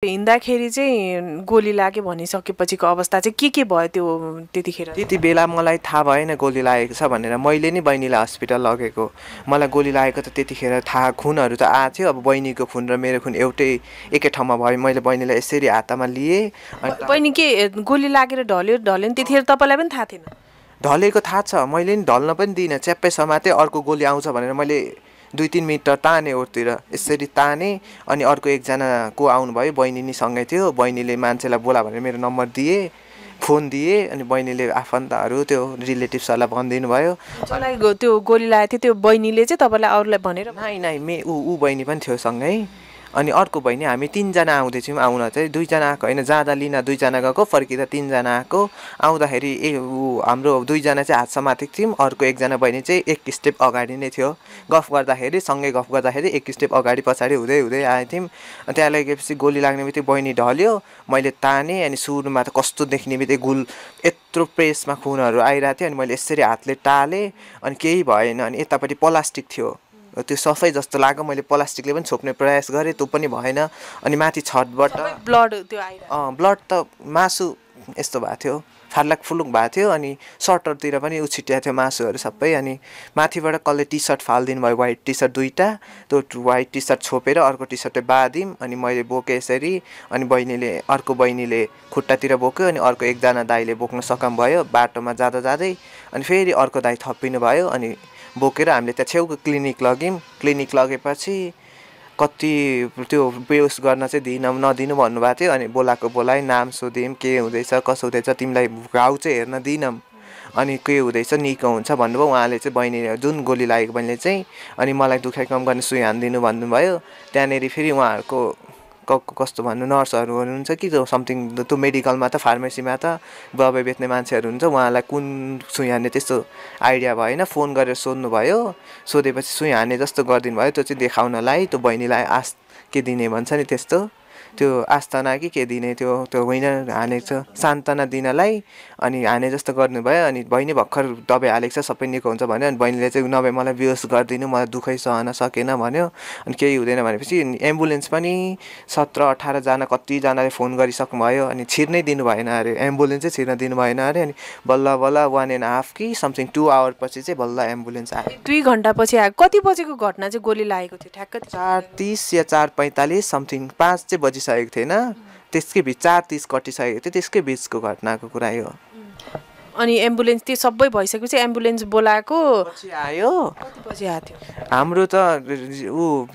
हिँड्दाखेरि चाहिँ गोली लाग्यो भनिसकेपछिको अवस्था चाहिँ के भयो त्यो त्यतिखेर? त्यति बेला मलाई थाहा भएन गोली लागेको छ भनेर। मैले नि बहिनीलाई हस्पिटल लगेको। मलाई गोली लागेको त त्यतिखेर थाहा, खुनहरू त आएको थियो। अब बहिनीको खुन र मेरो खुन एकै ठाउँमा भयो। मैले बहिनीलाई यसरी हातमा लिएँ। अनि बहिनी के गोली लागेर ढल्यो नि त्यतिखेर तपाईँलाई पनि थाहा थिएन? ढलेको थाहा छ, मैले नि ढल्न पनि दिइनँ। च्याप्पै समातेँ, अर्को गोली आउँछ भनेर मैले 2-3 मिटर ताने ओरतिर, यसरी ताने। अनि अर्को एकजनाको आउनुभयो, बहिनी नि सँगै थियो। बहिनीले मान्छेलाई बोला भनेर मेरो नम्बर दिए, फोन दिए। अनि बहिनीले आफन्तहरू त्यो रिलेटिभ्सहरूलाई भनिदिनु भयो। मलाई त्यो गोली लागेको थियो त्यो बहिनीले चाहिँ तपाईँलाई अरूलाई भनेर? नाइ ऊ बहिनी पनि थियो सँगै। अनि अर्को बहिनी, हामी 3 जना आउँदैछौँ। आउन चाहिँ 2 जना आएको होइन, जाँदा लिन 2 जना गएको, फर्किँदा 3 जना आएको। आउँदाखेरि हाम्रो 2 जना चाहिँ हात समातेको थियौँ। अर्को एकजना बहिनी चाहिँ 1 स्टेप अगाडि नै थियो। गफ गर्दाखेरि, सँगै गफ गर्दाखेरि 1 स्टेप अगाडि पछाडि हुँदै आएको थियौँ। त्यहाँ लागेपछि गोली लाग्ने बित्तिकै बहिनी ढल्यो, मैले ताने। अनि सुरुमा त कस्तो देख्ने बित्तिकै यत्रो प्रेसमा खुनहरू आइरहेको थियो। अनि मैले यसरी हातले टालेँ, अनि केही भएन। अनि यतापट्टि प्लास्टिक थियो, त्यो सफै जस्तो लाग्यो। मैले प्लास्टिकले पनि छोप्ने प्रयास गरेँ, त्यो पनि भएन। अनि माथि छतबाट ब्लड त्यो आइरहेको? ब्लड त मासु यस्तो भएको थियो, फार्लाक फुलुक भएको थियो। अनि सर्टरतिर पनि उछिटिएको थियो मासुहरू सबै। अनि माथिबाट कसले टी सर्ट फालिदिनु भयो, व्हाइट टी सर्ट 2टा। त्यो व्हाइट टी सर्ट छोपेर अर्को टी सर्टै बाँधिम। अनि मैले बोकेँ यसरी। अनि अर्को बहिनीले खुट्टातिर बोक्यो। अनि अर्को एकजना दाइले बोक्न सकम भयो बाटोमा जाँदै। अनि फेरि अर्को दाइ थपिनु भयो। अनि बोकेर हामीले त्यहाँ छेउको क्लिनिक लग्यौँ। क्लिनिक लगेपछि कति त्यो बेहोस गर्न चाहिँ नदिनु भन्नुभएको थियो। अनि बोलाएँ, नाम सोध्यौँ, के हुँदैछ कसो हुँदैछ, तिमीलाई घाउ चाहिँ हेर्न दिनौँ, अनि के हुँदैछ निको हुन्छ भन्नुभयो। उहाँले चाहिँ बहिनीले, जुन गोली लागेको बहिनीले चाहिँ, अनि मलाई दुखाइ कम गर्ने सुई हानिदिनु भन्नुभयो। त्यहाँनिर फेरि उहाँहरूको कस्तो भन्नु, नर्सहरू हुनुहुन्छ कि त्यो समथिङ, त्यो मेडिकलमा त फार्मेसीमा त दबाई बेच्ने मान्छेहरू हुन्छ, उहाँलाई कुन सुई हान्ने त्यस्तो आइडिया भएन। फोन गरेर सोध्नुभयो। सोधेपछि सुई हान्ने जस्तो गरिदिनु भयो। त्यो चाहिँ देखाउनलाई त्यो बहिनीलाई के दिने भन्छ नि त्यस्तो, त्यो आस्ताना के दिने, त्यो होइन, हानेको छ सान्त्वना दिनलाई। अनि हाने जस्तो गर्नुभयो। अनि बहिनी भर्खर दबाई हालेको छ, सबै निको हुन्छ भन्यो। अनि बहिनीले चाहिँ नभए मलाई बेहोस गरिदिनु, मलाई दुखै सहन सकेन भन्यो। अनि केही हुँदैन भनेपछि एम्बुलेन्स पनि 17-18 जना कतिजनाले फोन गरिसक्नुभयो। अनि छिर्नै दिनु भएन अरे, एम्बुलेन्स चाहिँ छिर्न दिनु भएन अरे। अनि बल्ल 1.5 कि समथिङ 2 आवर पछि चाहिँ बल्ल एम्बुलेन्स आयो। 2 घन्टा पछि आयो। कति बजेको घटना चाहिँ गोली लागेको थियो ठ्याक्क? 4:30 या 4:45 समथिङ, 5 चाहिँ बजिसकेको थिएन। त्यसकै बिच 4:30 कटिसकेको थियो। त्यसकै बिचको घटनाको कुरा हो। अनि एम्बुलेन्स त्यो सबै भइसकेपछि एम्बुलेन्स बोलाएको पछि आयो। कति बजी आएको थियो? हाम्रो त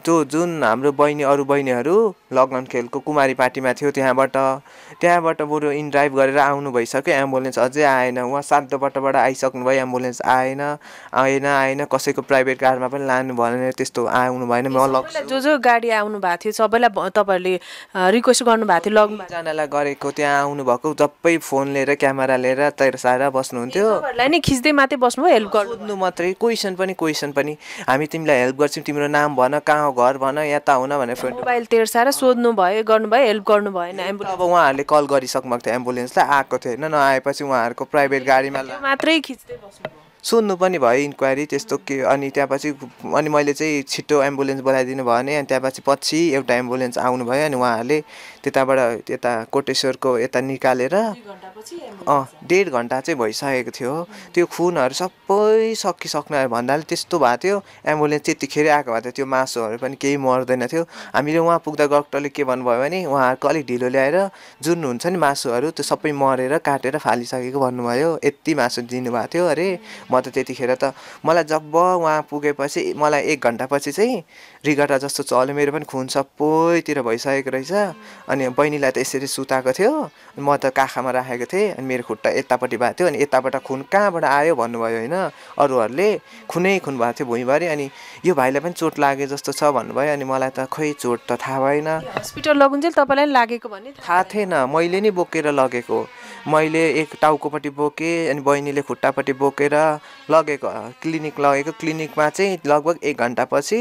त्यो जुन हाम्रो अरू बहिनीहरू लगन खेलको कुमारी पार्टीमा थियो, त्यहाँबाट बरु इनड्राइभ गरेर आउनु भइसक्यो। एम्बुलेन्स अझै आएन। उहाँ 7 बाटोबाट आइसक्नु भयो, एम्बुलेन्स आएन। कसैको प्राइभेट कारमा पनि लानु भनेर त्यस्तो आउनु भएन। जो गाडी आउनु भएको थियो सबैलाई तपाईँहरूले रिक्वेस्ट गर्नुभएको थियो लग्नु? जनालाई गरेको, त्यहाँ आउनुभएको सबै फोन लिएर क्यामेरा लिएर तैरसाएर बस्नुहुन्थ्यो। तपाईँहरूलाई नि खिच्दै मात्रै बस्नुभयो, हेल्प गर्नु मात्रै, क्वेसन पनि हामी तिमीलाई हेल्प गर्छौँ, तिम्रो नाम भन, कहाँ हो घर भन, यता हुन भनेर मोबाइल तेर्साएर सोध्नुभयो, गर्नुभयो, हेल्प गर्नु भएन? अब उहाँहरूले कल गरिसक्नु भएको थियो, एम्बुलेन्सलाई आएको थियो होइन। नआएपछि उहाँहरूको प्राइभेट गाडीमा मात्रै खिच्दै बस्नु? सोध्नु पनि भयो, इन्क्वायरी त्यस्तो के। अनि त्यहाँपछि मैले चाहिँ छिटो एम्बुलेन्स बोलाइदिनु भयो भने। अनि पछि एउटा एम्बुलेन्स आउनुभयो। अनि उहाँहरूले त्यताबाट यता कोटेश्वरको यता निकालेर 1.5 घन्टा चाहिँ भइसकेको थियो। त्यो खुनहरू सबै सकिसक्नु भन्नाले त्यस्तो भएको थियो। एम्बुलेन्स त्यतिखेर आएको भए त त्यो मासुहरू पनि केही मर्दैन थियो। हामीले उहाँ पुग्दा डक्टरले के भन्नुभयो भने, उहाँहरूको अलिक ढिलो ल्याएर जुन हुन्छ नि मासुहरू, त्यो सबै मरेर काटेर फालिसकेको भन्नुभयो। यति मासु दिनुभएको थियो अरे। म त त्यतिखेर त मलाई जब उहाँ पुगेपछि मलाई 1 घन्टा पछि चाहिँ रिगटा जस्तो चल्यो। मेरो पनि खुन सबैतिर भइसकेको रहेछ। अनि बहिनीलाई त यसरी सुताएको थियो, म त काखमा राखेको थिएँ। अनि मेरो खुट्टा यतापट्टि भएको थियो। अनि यताबाट खुन कहाँबाट आयो भन्नुभयो होइन अरूहरूले, खुनै खुन भएको थियो भुइँभरि। अनि यो भाइलाई पनि चोट लागे जस्तो छ भन्नुभयो। अनि मलाई त खोइ चोट त थाहा भएन। हस्पिटल लगिन्जेल तपाईँलाई लागेको भन्ने थाहा थिएन। मैले नि बोकेर लगेको। मैले एक टाउकोपट्टि बोकेँ, अनि बहिनीले खुट्टापट्टि बोकेर लगेको क्लिनिक लगेको क्लिनिकमा चाहिँ लगभग 1 घन्टापछि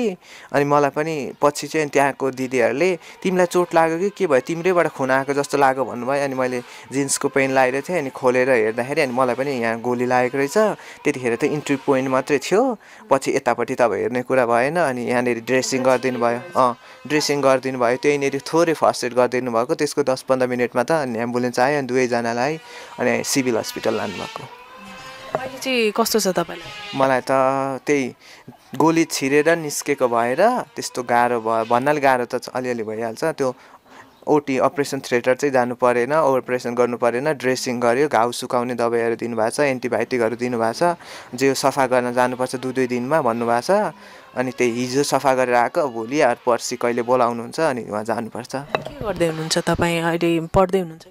अनि मलाई पनि पछि चाहिँ त्यहाँको दिदीहरूले तिमीलाई चोट लाग्यो कि के भयो तिम्रैबाट खुन आएको जस्तो लाग्यो भन्नुभयो अनि मैले जिन्सको पेन लगाइरहेको थिएँ अनि खोलेर हेर्दाखेरि अनि मलाई पनि यहाँ गोली लागेको रहेछ त्यतिखेर त इन्ट्री पोइन्ट मात्रै थियो पछि यतापट्टि त अब हेर्ने कुरा भएन अनि यहाँनिर ड्रेसिङ गरिदिनु भयो ड्रेसिङ गरिदिनु भयो त्यहीँनिर थोरै फर्स्ट एड गरिदिनु भएको त्यसको 10-15 मिनटमा त अनि एम्बुलेन्स आयो अनि दुवैजनालाई अनि सिभिल हस्पिटल लानुभएको अहिले चाहिँ कस्तो छ तपाईँलाई मलाई त त्यही गोली छिरेर निस्केको भएर त्यस्तो गाह्रो भयो भन्नाले गाह्रो त अलिअलि भइहाल्छ त्यो ओटी अपरेसन थिएटर चाहिँ जानु परेन अपरेसन गर्नु परेन ड्रेसिङ गर्यो घाउ सुकाउने दबाईहरू दिनुभएको छ एन्टिबायोटिकहरू दिनुभएको छ जिउ सफा गर्न जानुपर्छ 2 दिनमा भन्नुभएको छ अनि त्यही हिजो सफा गरेर आएको भोलि पर्सि कहिले बोलाउनुहुन्छ अनि उहाँ जानुपर्छ के गर्दै हुनुहुन्छ तपाईँ अहिले पढ्दै हुनुहुन्छ